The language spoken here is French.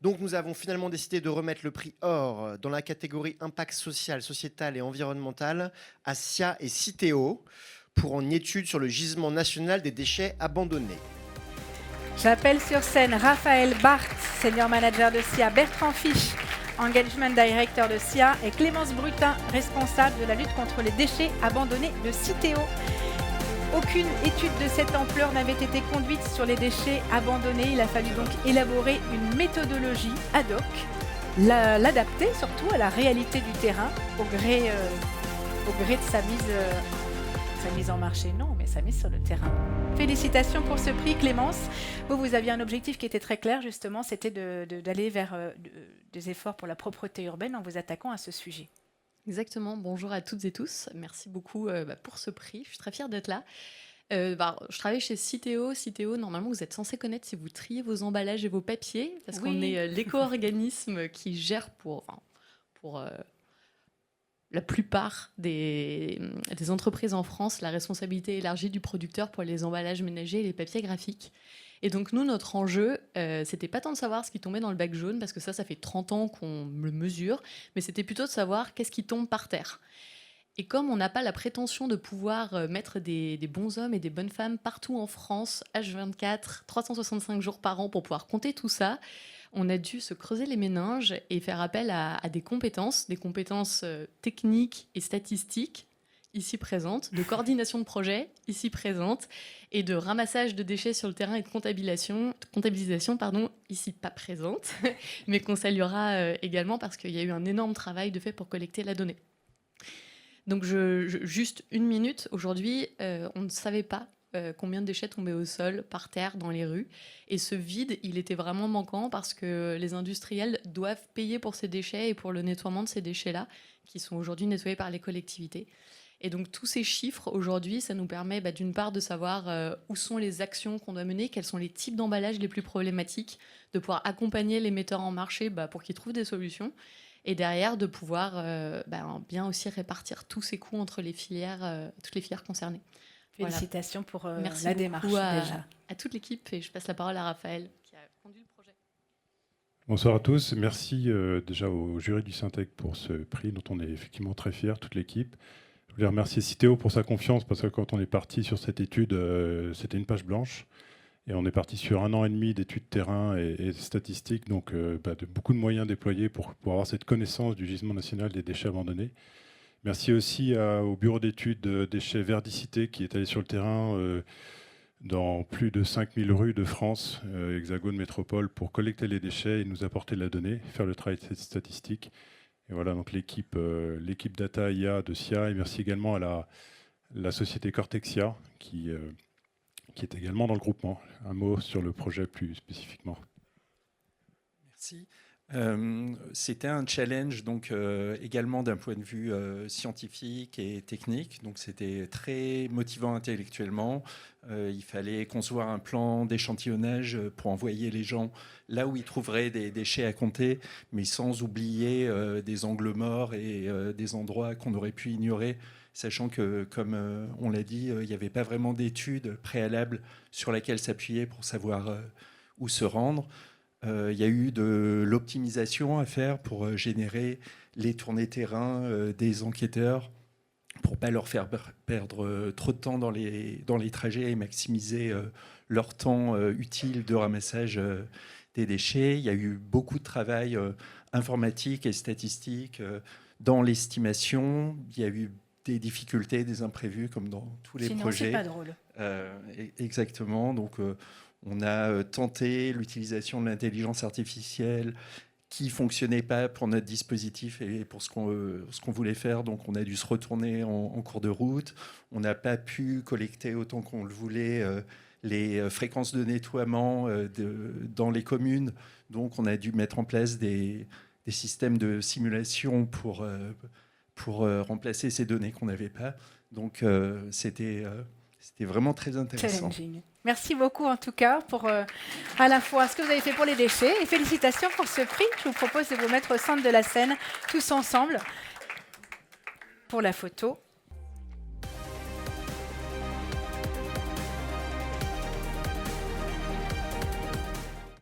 Donc nous avons finalement décidé de remettre le prix or dans la catégorie impact social, sociétal et environnemental à SIA et Citeo pour une étude sur le gisement national des déchets abandonnés. J'appelle sur scène Raphaël Barthes, Senior Manager de SIA, Bertrand Fisch, Engagement Director de SIA et Clémence Brutin, responsable de la lutte contre les déchets abandonnés de Citeo. Aucune étude de cette ampleur n'avait été conduite sur les déchets abandonnés. Il a fallu donc élaborer une méthodologie ad hoc, l'adapter surtout à la réalité du terrain, au gré de sa mise en marché, non, mais sa mise sur le terrain. Félicitations pour ce prix, Clémence. Vous aviez un objectif qui était très clair, justement, c'était d'aller vers des efforts pour la propreté urbaine en vous attaquant à ce sujet. Exactement, bonjour à toutes et tous. Merci beaucoup pour ce prix, je suis très fière d'être là. Je travaille chez Citeo. Citeo, normalement, vous êtes censé connaître si vous triez vos emballages et vos papiers, parce qu'on est l'éco-organisme qui gère pour la plupart des entreprises en France la responsabilité élargie du producteur pour les emballages ménagers et les papiers graphiques. Et donc nous, notre enjeu, c'était pas tant de savoir ce qui tombait dans le bac jaune, parce que ça fait 30 ans qu'on le mesure, mais c'était plutôt de savoir qu'est-ce qui tombe par terre. Et comme on n'a pas la prétention de pouvoir mettre des bons hommes et des bonnes femmes partout en France, H24, 365 jours par an pour pouvoir compter tout ça, on a dû se creuser les méninges et faire appel à des compétences techniques et statistiques, ici présentes, de coordination de projet, ici présentes, et de ramassage de déchets sur le terrain et de comptabilisation, ici pas présente, mais qu'on saluera également parce qu'il y a eu un énorme travail de fait pour collecter la donnée. Donc juste une minute, aujourd'hui, on ne savait pas combien de déchets tombaient au sol, par terre, dans les rues. Et ce vide, il était vraiment manquant parce que les industriels doivent payer pour ces déchets et pour le nettoiement de ces déchets-là, qui sont aujourd'hui nettoyés par les collectivités. Et donc tous ces chiffres, aujourd'hui, ça nous permet d'une part de savoir où sont les actions qu'on doit mener, quels sont les types d'emballages les plus problématiques, de pouvoir accompagner les metteurs en marché pour qu'ils trouvent des solutions. Et derrière, de pouvoir bien aussi répartir tous ces coûts entre les filières, toutes les filières concernées. Félicitations pour Merci la démarche déjà. À toute l'équipe, et je passe la parole à Raphaël qui a conduit le projet. Bonsoir à tous. Merci déjà au jury du Syntec pour ce prix dont on est effectivement très fiers, toute l'équipe. Je voulais remercier Citeo pour sa confiance parce que quand on est parti sur cette étude, c'était une page blanche. Et on est parti sur 1 an et demi d'études terrain et statistiques, donc de beaucoup de moyens déployés pour avoir cette connaissance du gisement national des déchets abandonnés. Merci aussi au bureau d'études déchets Verdicité qui est allé sur le terrain dans plus de 5000 rues de France, Hexagone, Métropole, pour collecter les déchets et nous apporter de la donnée, faire le travail de statistique. Et voilà, donc l'équipe Data IA de SIA, et merci également à la société Cortexia qui est également dans le groupement. Un mot sur le projet plus spécifiquement. Merci. C'était un challenge donc également d'un point de vue scientifique et technique. Donc c'était très motivant intellectuellement. Il fallait concevoir un plan d'échantillonnage pour envoyer les gens là où ils trouveraient des déchets à compter, mais sans oublier des angles morts et des endroits qu'on aurait pu ignorer, sachant que, comme on l'a dit, il n'y avait pas vraiment d'études préalables sur laquelle s'appuyer pour savoir où se rendre. Il y a eu de l'optimisation à faire pour générer les tournées terrain des enquêteurs pour ne pas leur faire perdre trop de temps dans les trajets et maximiser leur temps utile de ramassage des déchets. Il y a eu beaucoup de travail informatique et statistique dans l'estimation. Il y a eu des difficultés, des imprévus, comme dans tous les projets. Sinon, c'est pas drôle. Exactement. Donc, on a tenté l'utilisation de l'intelligence artificielle qui ne fonctionnait pas pour notre dispositif et pour ce qu'on voulait faire. Donc, on a dû se retourner en cours de route. On n'a pas pu collecter autant qu'on le voulait les fréquences de nettoiement dans les communes. Donc, on a dû mettre en place des systèmes de simulation pour remplacer ces données qu'on n'avait pas. Donc, c'était vraiment très intéressant. Challenging. Merci beaucoup en tout cas pour à la fois ce que vous avez fait pour les déchets et félicitations pour ce prix. Je vous propose de vous mettre au centre de la scène tous ensemble pour la photo.